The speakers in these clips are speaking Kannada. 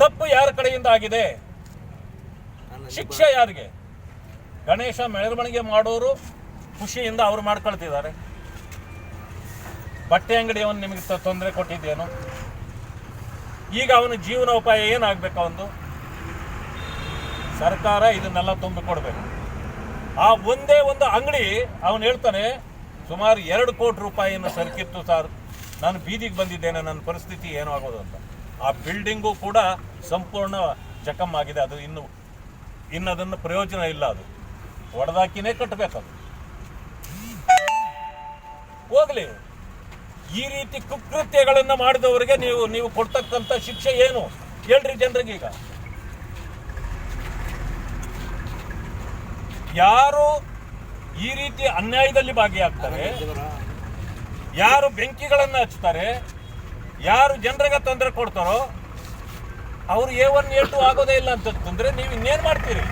ತಪ್ಪು ಯಾರ ಕಡೆಯಿಂದ ಆಗಿದೆ? ಶಿಕ್ಷೆ ಯಾರಿಗೆ? ಗಣೇಶ ಮೆರವಣಿಗೆ ಮಾಡೋರು ಖುಷಿಯಿಂದ ಅವ್ರು ಮಾಡ್ಕೊಳ್ತಿದ್ದಾರೆ. ಬಟ್ಟೆ ಅಂಗಡಿಯವನು ನಿಮಗೆ ತೊಂದರೆ ಕೊಟ್ಟಿದ್ದೇನು? ಈಗ ಅವನ ಜೀವನೋಪಾಯ ಏನಾಗಬೇಕು? ಅವನು ಸರ್ಕಾರ ಇದನ್ನೆಲ್ಲ ತುಂಬಿಕೊಡ್ಬೇಕು. ಆ ಒಂದೇ ಒಂದು ಅಂಗಡಿ ಅವನು ಹೇಳ್ತಾನೆ, ಸುಮಾರು 2 ಕೋಟಿ ರೂಪಾಯಿಯನ್ನು ಸರಕಿತ್ತು ಸರ್, ನಾನು ಬೀದಿಗೆ ಬಂದಿದ್ದೇನೆ, ನನ್ನ ಪರಿಸ್ಥಿತಿ ಏನೂ ಆಗೋದು ಅಂತ. ಆ ಬಿಲ್ಡಿಂಗು ಕೂಡ ಸಂಪೂರ್ಣ ಜಖಮ್ ಆಗಿದೆ. ಅದು ಇನ್ನದನ್ನು ಪ್ರಯೋಜನ ಇಲ್ಲ. ಅದು ಒಡೆದಾಕಿನೇ ಕಟ್ಟಬೇಕದು. ಹೋಗ್ಲಿ, ಈ ರೀತಿ ಕುಕೃತ್ಯಗಳನ್ನು ಮಾಡಿದವರಿಗೆ ನೀವು ಕೊಡ್ತಕ್ಕಂಥ ಶಿಕ್ಷೆ ಏನು ಹೇಳ್ರಿ ಜನರಿಗೆ? ಈಗ ಯಾರು ಈ ರೀತಿ ಅನ್ಯಾಯದಲ್ಲಿ ಭಾಗಿಯಾಗ್ತಾರೆ, ಯಾರು ಬೆಂಕಿಗಳನ್ನು ಹಚ್ತಾರೆ, ಯಾರು ಜನರಿಗೆ ತೊಂದರೆ ಕೊಡ್ತಾರೋ ಅವರು A1 A2 ಆಗೋದೇ ಇಲ್ಲ ಅಂತಂದ್ರೆ ನೀವು ಇನ್ನೇನು ಮಾಡ್ತೀರಿ?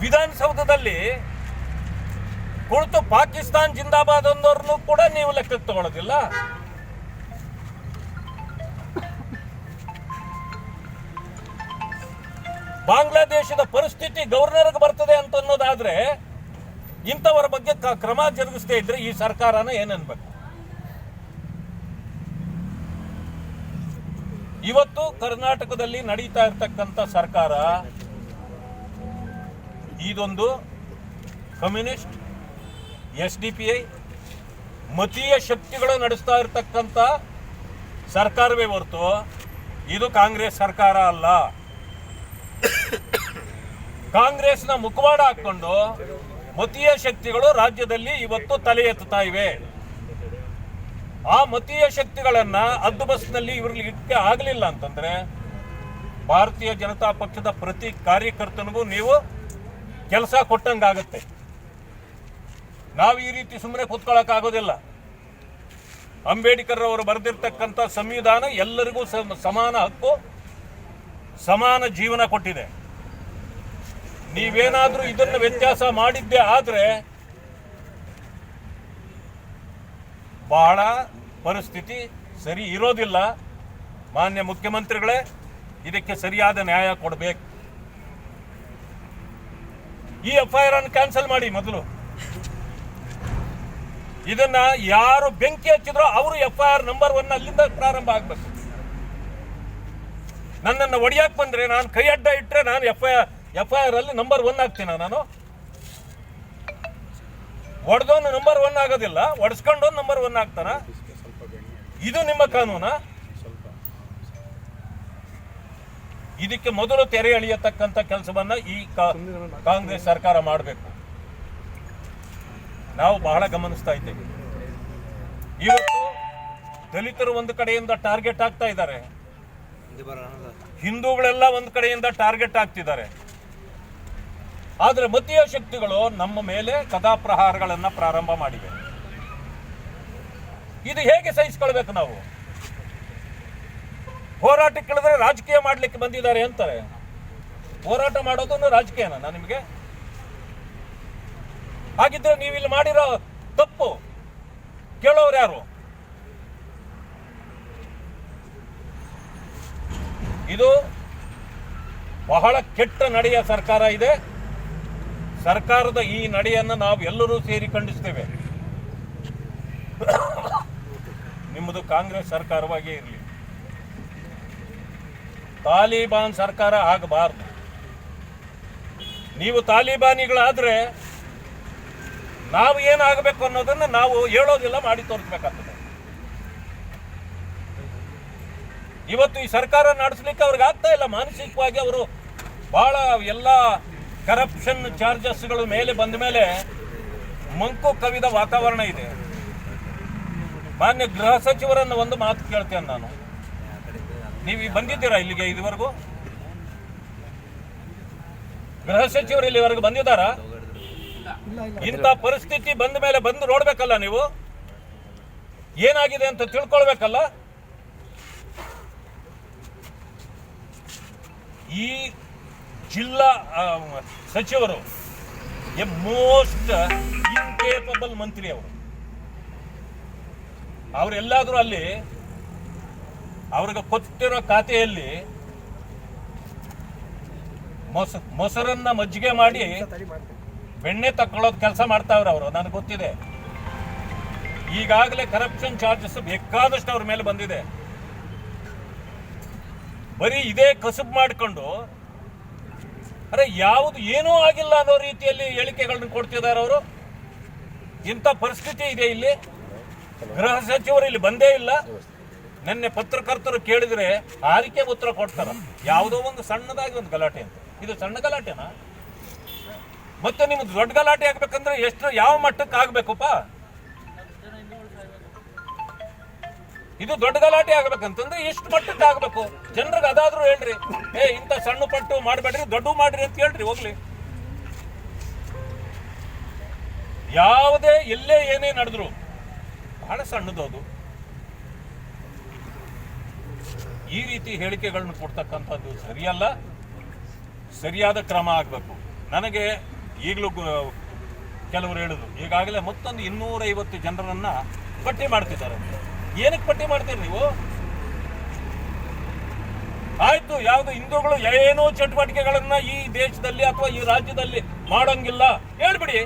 ವಿಧಾನಸೌಧದಲ್ಲಿ ಕುಳಿತು ಪಾಕಿಸ್ತಾನ್ ಜಿಂದಾಬಾದ್ ಅನ್ನೋರ್ನು ಕೂಡ ನೀವು ಲೆಕ್ಕಕ್ಕೆ ತಗೊಳ್ಳೋದಿಲ್ಲ. ಬಾಂಗ್ಲಾದೇಶದ ಪರಿಸ್ಥಿತಿ ಗವರ್ನರ್ಗೆ ಬರ್ತದೆ ಅಂತ ಅನ್ನೋದಾದ್ರೆ ಇಂಥವರ ಬಗ್ಗೆ ಕ್ರಮ ಜರುಗಿಸದೇ ಇದ್ರೆ ಈ ಸರ್ಕಾರನ ಏನನ್ಬೇಕು? ಇವತ್ತು ಕರ್ನಾಟಕದಲ್ಲಿ ನಡೀತಾ ಇರ್ತಕ್ಕಂಥ ಸರ್ಕಾರ ಇದೊಂದು ಕಮ್ಯುನಿಸ್ಟ್, SDPI ಮತೀಯ ಶಕ್ತಿಗಳು ನಡೆಸ್ತಾ ಇರ್ತಕ್ಕಂಥ ಸರ್ಕಾರವೇ ಹೊರತು ಇದು ಕಾಂಗ್ರೆಸ್ ಸರ್ಕಾರ ಅಲ್ಲ. ಕಾಂಗ್ರೆಸ್ನ ಮುಖವಾಡ ಹಾಕೊಂಡು ಮತೀಯ ಶಕ್ತಿಗಳು ರಾಜ್ಯದಲ್ಲಿ ಇವತ್ತು ತಲೆ ಎತ್ತುತ್ತಾ ಇವೆ. ಆ ಮತೀಯ ಶಕ್ತಿಗಳನ್ನ ಹದ್ದುಬಸ್ನಲ್ಲಿ ಇವ್ರಿಗೆ ಆಗಲಿಲ್ಲ ಅಂತಂದ್ರೆ ಭಾರತೀಯ ಜನತಾ ಪಕ್ಷದ ಪ್ರತಿ ಕಾರ್ಯಕರ್ತನಿಗೂ ನೀವು ಕೆಲಸ ಕೊಟ್ಟಂಗಾಗತ್ತೆ. ನಾವು ಈ ರೀತಿ ಸುಮ್ಮನೆ ಕೂತ್ಕೊಳ್ಳೋಕೆ ಆಗೋದಿಲ್ಲ. ಅಂಬೇಡ್ಕರ್ ಅವರು ಬರೆದಿರ್ತಕ್ಕಂಥ ಸಂವಿಧಾನ ಎಲ್ಲರಿಗೂ ಸಮಾನ ಹಕ್ಕು, ಸಮಾನ ಜೀವನ ಕೊಟ್ಟಿದೆ. ನೀವೇನಾದ್ರೂ ಇದನ್ನು ವ್ಯತ್ಯಾಸ ಮಾಡಿದ್ದೆ ಆದ್ರೆ ಬಹಳ ಪರಿಸ್ಥಿತಿ ಸರಿ ಇರೋದಿಲ್ಲ. ಮಾನ್ಯ ಮುಖ್ಯಮಂತ್ರಿಗಳೇ, ಇದಕ್ಕೆ ಸರಿಯಾದ ನ್ಯಾಯ ಕೊಡಬೇಕು. ಈ FIR ಅನ್ನು ಕ್ಯಾನ್ಸಲ್ ಮಾಡಿ. ಮೊದಲು ಇದನ್ನ ಯಾರು ಬೆಂಕಿ ಹಚ್ಚಿದ್ರೋ ಅವರು FIR ನಂಬರ್ 1 ಅಲ್ಲಿಂದ ಪ್ರಾರಂಭ ಆಗ್ಬೇಕು. ನನ್ನನ್ನು ಒಡೆಯಕ್ಕೆ ಬಂದ್ರೆ, ನಾನು ಕೈ ಅಡ್ಡ ಇಟ್ಟರೆ ನಾನು FIR ಅಲ್ಲಿ ನಂಬರ್ 1 ಆಗ್ತೀನ? ನಾನು ಒಡೆದವನು ನಂಬರ್ 1 ಆಗೋದಿಲ್ಲ, ಒಡೆಸ್ಕೊಂಡು ನಂಬರ್ 1 ಆಗ್ತಾನ? ಇದು ನಿಮ್ಮ ಕಾನೂನ? ಇದಕ್ಕೆ ಮೊದಲು ತೆರೆ ಎಳೆಯತಕ್ಕಂಥ ಕೆಲಸವನ್ನ ಈ ಕಾಂಗ್ರೆಸ್ ಸರ್ಕಾರ ಮಾಡಬೇಕು. ನಾವು ಬಹಳ ಗಮನಿಸ್ತಾ ಇದ್ದೇವೆ. ಇವತ್ತು ದಲಿತರು ಒಂದು ಕಡೆಯಿಂದ ಟಾರ್ಗೆಟ್ ಆಗ್ತಾ ಇದ್ದಾರೆ, ಹಿಂದೂಗಳೆಲ್ಲ ಒಂದು ಕಡೆಯಿಂದ ಟಾರ್ಗೆಟ್ ಆಗ್ತಿದ್ದಾರೆ. ಆದರೆ ಮತೀಯ ಶಕ್ತಿಗಳು ನಮ್ಮ ಮೇಲೆ ಕದಾಪ್ರಹಾರಗಳನ್ನು ಪ್ರಾರಂಭ ಮಾಡಿವೆ. ಇದು ಹೇಗೆ ಸಹಿಸಿಕೊಳ್ಬೇಕು ನಾವು? ಹೋರಾಟಕ್ಕೆ ಇಳಿದ್ರೆ ರಾಜಕೀಯ ಮಾಡಲಿಕ್ಕೆ ಬಂದಿದ್ದಾರೆ ಅಂತಾರೆ. ಹೋರಾಟ ಮಾಡೋದನ್ನು ರಾಜಕೀಯನ ನಿಮಗೆ? ಹಾಗಿದ್ರೆ ನೀವು ಇಲ್ಲಿ ಮಾಡಿರೋ ತಪ್ಪು ಕೇಳೋರು ಯಾರು? ಇದು ಬಹಳ ಕೆಟ್ಟ ನಡೆಯ ಸರ್ಕಾರ ಇದೆ. ಸರ್ಕಾರದ ಈ ನಡೆಯನ್ನು ನಾವು ಎಲ್ಲರೂ ಸೇರಿ ಖಂಡಿಸ್ತೇವೆ. ನಿಮ್ಮದು ಕಾಂಗ್ರೆಸ್ ಸರ್ಕಾರವಾಗೇ ಇರಲಿ, ತಾಲಿಬಾನ್ ಸರ್ಕಾರ ಆಗಬಾರ್ದು. ನೀವು ತಾಲಿಬಾನಿಗಳಾದ್ರೆ ನಾವು ಏನಾಗಬೇಕು ಅನ್ನೋದನ್ನು ನಾವು ಹೇಳೋದಿಲ್ಲ, ಮಾಡಿ ತೋರಿಸ್ಬೇಕಾಗ್ತದೆ. ಇವತ್ತು ಈ ಸರ್ಕಾರ ನಡೆಸಲಿಕ್ಕೆ ಅವ್ರಿಗೆ ಆಗ್ತಾ ಇಲ್ಲ. ಮಾನಸಿಕವಾಗಿ ಅವರು ಬಹಳ ಎಲ್ಲ ಕರಪ್ಷನ್ ಚಾರ್ಜಸ್ಗಳು ಮೇಲೆ ಬಂದ ಮೇಲೆ ಮಂಕು ಕವಿದ ವಾತಾವರಣ ಇದೆ. ಮಾನ್ಯ ಗೃಹ ಸಚಿವರನ್ನು ಒಂದು ಮಾತು ಕೇಳ್ತೇನೆ ನಾನು, ನೀವು ಬಂದಿದ್ದೀರಾ ಇಲ್ಲಿಗೆ? ಇದುವರೆಗೂ ಗೃಹ ಸಚಿವರು ಇಲ್ಲಿವರೆಗೂ ಬಂದಿದ್ದಾರಾ? ಇಂಥ ಪರಿಸ್ಥಿತಿ ಬಂದ ಮೇಲೆ ಬಂದು ನೋಡ್ಬೇಕಲ್ಲ, ನೀವು ಏನಾಗಿದೆ ಅಂತ ತಿಳ್ಕೊಳ್ಬೇಕಲ್ಲ. ಈ ಜಿಲ್ಲಾ ಸಚಿವರು ಎ ಮೋಸ್ಟ್ ಇನ್ಕೇಪಬಲ್ ಮಂತ್ರಿ ಅವರು. ಅವರೆಲ್ಲಾದ್ರೂ ಅಲ್ಲಿ ಅವ್ರಿಗೆ ಕೊಟ್ಟಿರೋ ಖಾತೆಯಲ್ಲಿ ಮೊಸರನ್ನ ಮಜ್ಜಿಗೆ ಮಾಡಿ ಬೆಣ್ಣೆ ತಕ್ಕೊಳ್ಳೋದು ಕೆಲಸ ಮಾಡ್ತಾವ್ರೆ ಅವರು, ನನಗೆ ಗೊತ್ತಿದೆ. ಈಗಾಗಲೇ ಕರಪ್ಷನ್ ಚಾರ್ಜಸ್ ಬೇಕಾದಷ್ಟು ಅವ್ರ ಮೇಲೆ ಬಂದಿದೆ. ಬರೀ ಇದೇ ಕಸುಬು ಮಾಡಿಕೊಂಡು ಅರೆ ಯಾವುದು ಏನೂ ಆಗಿಲ್ಲ ಅನ್ನೋ ರೀತಿಯಲ್ಲಿ ಹೇಳಿಕೆಗಳನ್ನ ಕೊಡ್ತಿದ್ದಾರೆ ಅವರು. ಇಂಥ ಪರಿಸ್ಥಿತಿ ಇದೆ ಇಲ್ಲಿ. ಗೃಹ ಸಚಿವರು ಇಲ್ಲಿ ಬಂದೇ ಇಲ್ಲ. ನಿನ್ನೆ ಪತ್ರಕರ್ತರು ಕೇಳಿದ್ರೆ ಆರಿಕೆ ಉತ್ತರ ಕೊಡ್ತಾರ. ಯಾವುದೋ ಒಂದು ಸಣ್ಣದಾಗಿ ಒಂದು ಗಲಾಟೆ ಅಂತ. ಇದು ಸಣ್ಣ ಗಲಾಟೆನಾ? ಮತ್ತೆ ನಿಮ್ದು ದೊಡ್ಡ ಗಲಾಟೆ ಆಗ್ಬೇಕಂದ್ರೆ ಎಷ್ಟು ಯಾವ ಮಟ್ಟಕ್ಕೆ ಆಗ್ಬೇಕಪ್ಪ? ಇದು ದೊಡ್ಡ ಗಲಾಟೆ ಆಗ್ಬೇಕಂತಂದ್ರೆ ಎಷ್ಟು ಮಟ್ಟಕ್ಕೆ ಆಗ್ಬೇಕು? ಜನರಿಗೆ ಅದಾದ್ರೂ ಹೇಳ್ರಿ, ಇಂಥ ಸಣ್ಣ ಪಟ್ಟು ಮಾಡಬೇಡ್ರಿ, ದೊಡ್ಡ ಮಾಡ್ರಿ ಅಂತ ಹೇಳ್ರಿ. ಹೋಗ್ಲಿ, ಯಾವುದೇ ಎಲ್ಲೇ ಏನೇ ನಡೆದ್ರು ಬಹಳ ಸಣ್ಣದದು. ಈ ರೀತಿ ಹೇಳಿಕೆಗಳನ್ನ ಕೊಡ್ತಕ್ಕಂಥದ್ದು ಸರಿಯಲ್ಲ. ಸರಿಯಾದ ಕ್ರಮ ಆಗಬೇಕು. ನನಗೆ ಈಗಲೂ ಕೆಲವರು ಹೇಳಿದ್ರು, ಈಗಾಗಲೇ ಮತ್ತೊಂದು 250 ಜನರನ್ನ ಪಟ್ಟಿ ಮಾಡ್ತಿದ್ದಾರೆ. ಏನಕ್ಕೆ ಪಟ್ಟಿ ಮಾಡ್ತೀರಿ ನೀವು? ಆಯ್ತು, ಯಾವ್ದು ಹಿಂದೂಗಳು ಏನೋ ಚಟುವಟಿಕೆಗಳನ್ನ ಈ ದೇಶದಲ್ಲಿ ಅಥವಾ ಈ ರಾಜ್ಯದಲ್ಲಿ ಮಾಡೋಂಗಿಲ್ಲ ಹೇಳ್ಬಿಡಿ.